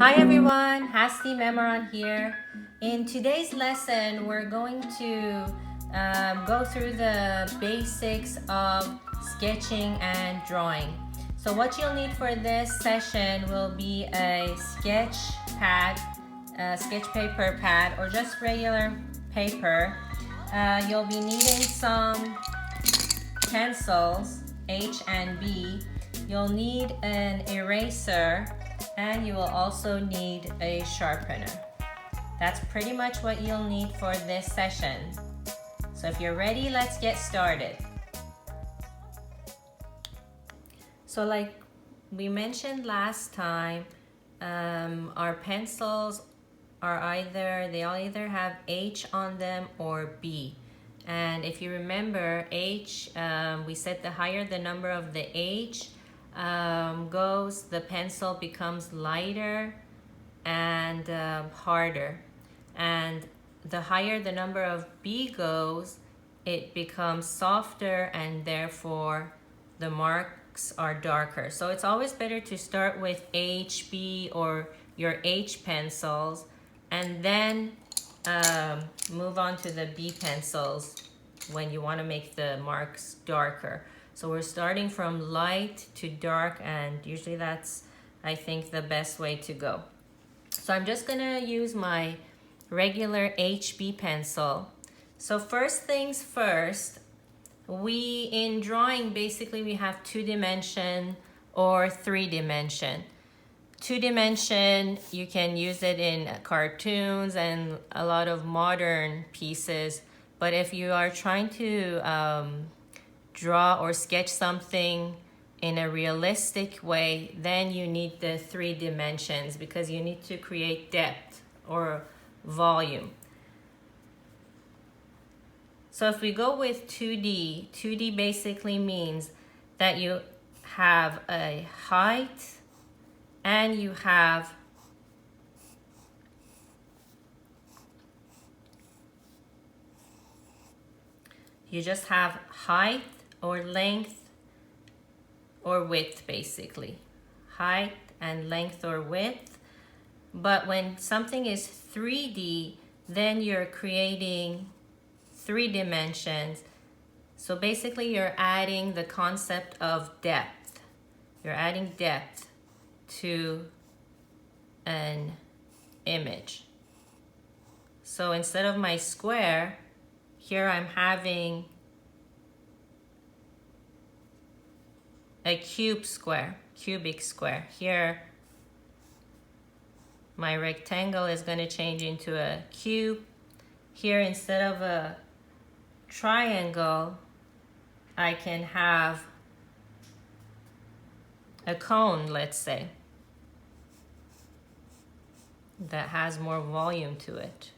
Hi everyone, Hasti Memaran here. In today's lesson, we're going to go through the basics of sketching and drawing. So what you'll need for this session will be a sketch pad, sketch paper pad, or just regular paper. You'll be needing some pencils, H and B. You'll need an eraser, and you will also need a sharpener. That's pretty much what you'll need for this session. So if you're ready, let's get started. So like we mentioned last time, our pencils they all either have H on them or B. And if you remember, H, we said the higher the number of the H goes, the pencil becomes lighter and harder. And the higher the number of B goes, it becomes softer and therefore the marks are darker. So it's always better to start with HB or your H pencils and then move on to the B pencils when you want to make the marks darker. So we're starting from light to dark, and usually that's, I think, the best way to go. So I'm just gonna use my regular HB pencil. So first things first, in drawing, basically we have 2-dimension or 3-dimension. 2-dimension, you can use it in cartoons and a lot of modern pieces. But if you are trying to draw or sketch something in a realistic way, then you need the 3 dimensions because you need to create depth or volume. So if we go with 2D, 2D basically means that you have a height and you have just have height or length or width, basically. Height and length or width. But when something is 3D, then you're creating 3 dimensions. So basically you're adding the concept of depth. You're adding depth to an image. So instead of my square, here I'm having a cubic square. Here my rectangle is going to change into a cube. Here instead of a triangle, I can have a cone, let's say, that has more volume to it.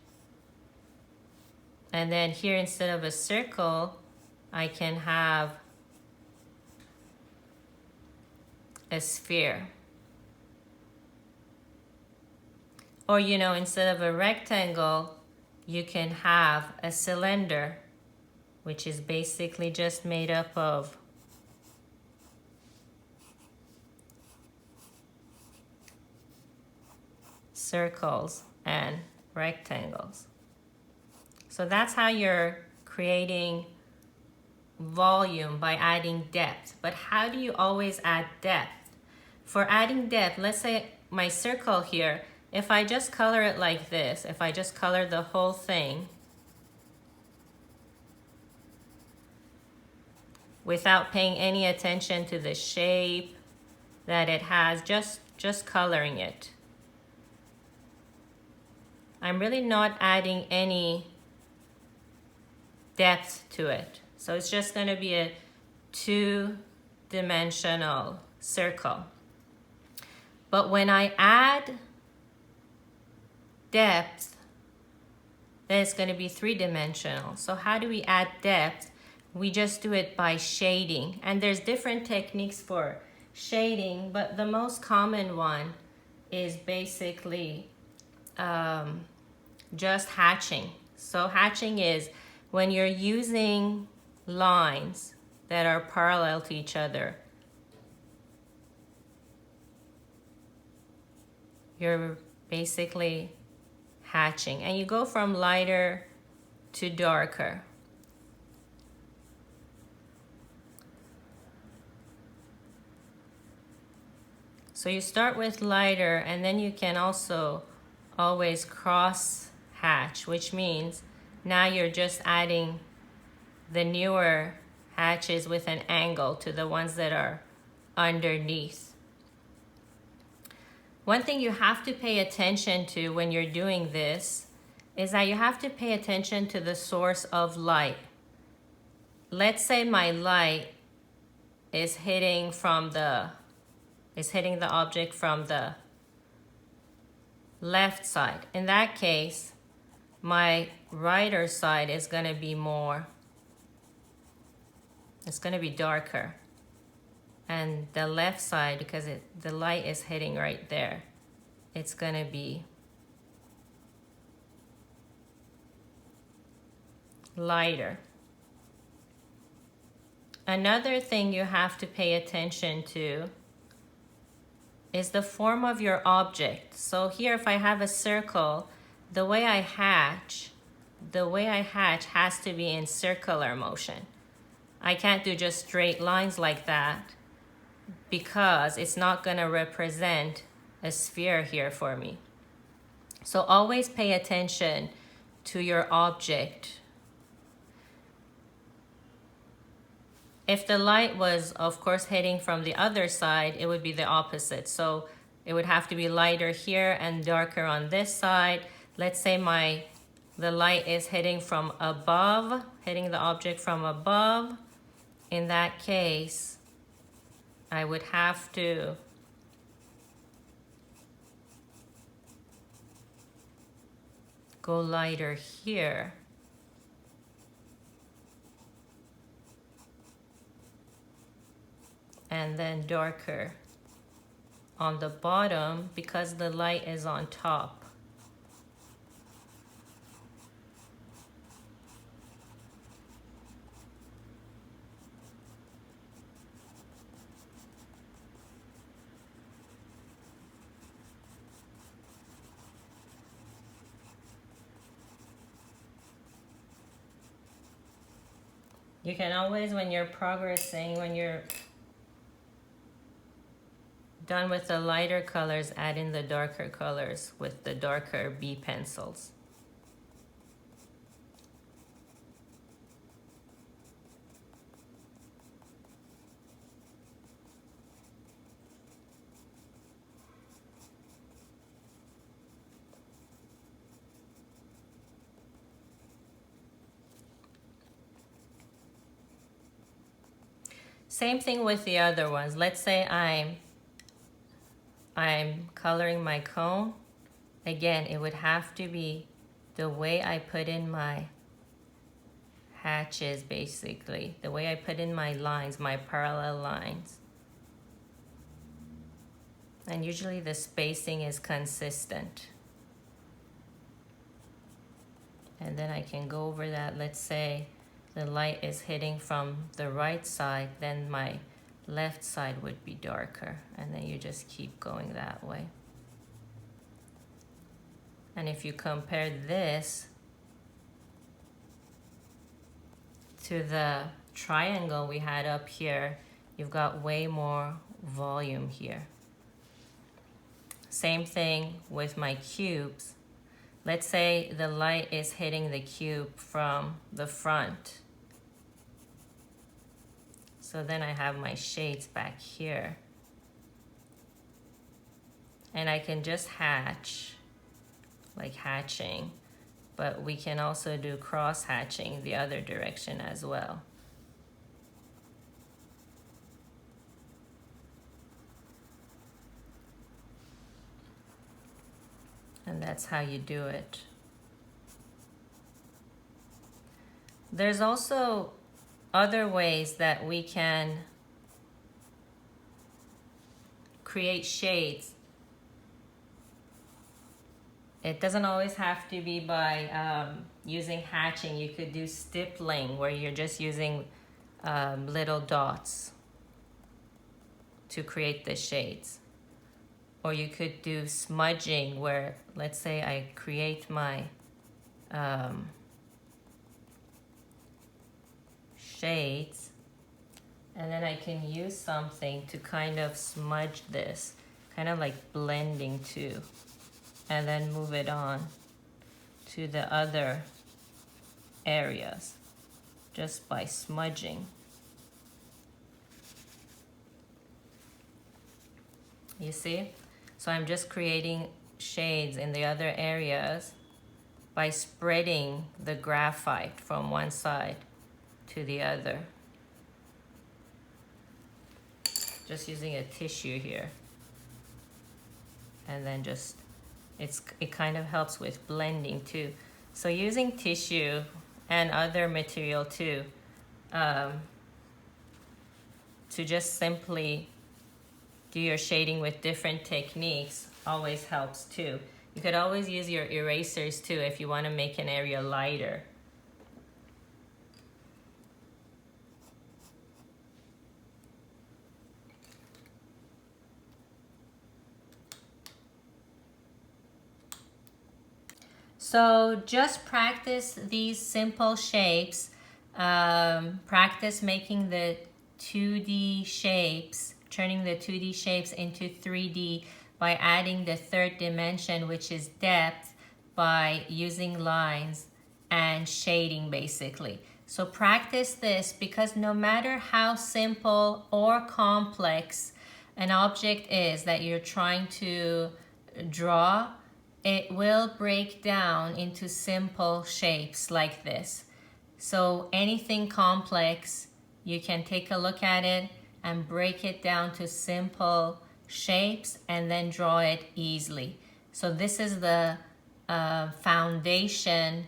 And then here instead of a circle, I can have a sphere. Or, instead of a rectangle, you can have a cylinder, which is basically just made up of circles and rectangles. So that's how you're creating volume, by adding depth. But how do you always add depth? For adding depth, let's say my circle here, if I just color it like this, if I just color the whole thing without paying any attention to the shape that it has, just coloring it, I'm really not adding any depth to it. So it's just going to be a 2-dimensional circle. But when I add depth, then it's going to be 3-dimensional. So how do we add depth? We just do it by shading. And there's different techniques for shading, but the most common one is basically just hatching. So hatching is when you're using lines that are parallel to each other you're basically hatching. And you go from lighter to darker. So you start with lighter, and then you can also always cross hatch, which means now you're just adding the newer hatches with an angle to the ones that are underneath. One thing you have to pay attention to when you're doing this is that you have to pay attention to the source of light. Let's say my light is hitting the object from the left side. In that case, my righter side is going to be it's going to be darker. And the left side, because the light is hitting right there, it's going to be lighter. Another thing you have to pay attention to is the form of your object. So here, if I have a circle, the way I hatch has to be in circular motion. I can't do just straight lines like that because it's not going to represent a sphere here for me. So always pay attention to your object. If the light was, of course, hitting from the other side, it would be the opposite. So it would have to be lighter here and darker on this side. Let's say the light is hitting from above, hitting the object from above. In that case, I would have to go lighter here. And then darker on the bottom because the light is on top. You can always, when you're progressing, when you're done with the lighter colors, add in the darker colors with the darker B pencils. Same thing with the other ones. Let's say I'm coloring my cone. Again, it would have to be the way I put in my hatches, basically. The way I put in my lines, my parallel lines. And usually the spacing is consistent. And then I can go over that. Let's say the light is hitting from the right side, then my left side would be darker, and then you just keep going that way. And if you compare this to the triangle we had up here, you've got way more volume here. Same thing with my cubes. Let's say the light is hitting the cube from the front. So then I have my shades back here. And I can just hatch, like hatching, but we can also do cross hatching the other direction as well. And that's how you do it. There's also other ways that we can create shades. It doesn't always have to be by using hatching. You could do stippling, where you're just using little dots to create the shades. or you could do smudging where, let's say I create my shades, and then I can use something to kind of smudge this, kind of like blending too, and then move it on to the other areas just by smudging. You see? So I'm just creating shades in the other areas by spreading the graphite from one side to the other. Just using a tissue here. And then just, it kind of helps with blending too. So using tissue and other material too, to just simply do your shading with different techniques always helps too. You could always use your erasers too if you want to make an area lighter. So just practice these simple shapes. Practice making the 2D shapes, turning the 2D shapes into 3D by adding the third dimension, which is depth, by using lines and shading basically. So practice this, because no matter how simple or complex an object is that you're trying to draw, it will break down into simple shapes like this. So anything complex, you can take a look at it and break it down to simple shapes and then draw it easily. So this is the foundation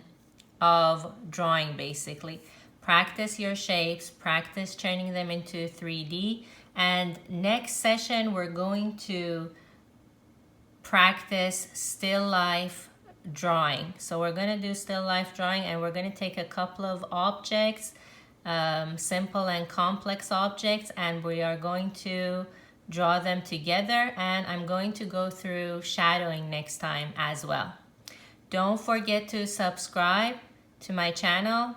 of drawing basically. Practice your shapes, practice turning them into 3D, and next session we're going to practice still life drawing. So we're going to do still life drawing, and we're going to take a couple of objects, simple and complex objects, and we are going to draw them together, and I'm going to go through shadowing next time as well. Don't forget to subscribe to my channel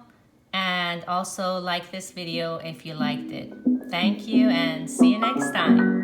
and also like this video if you liked it. Thank you and see you next time.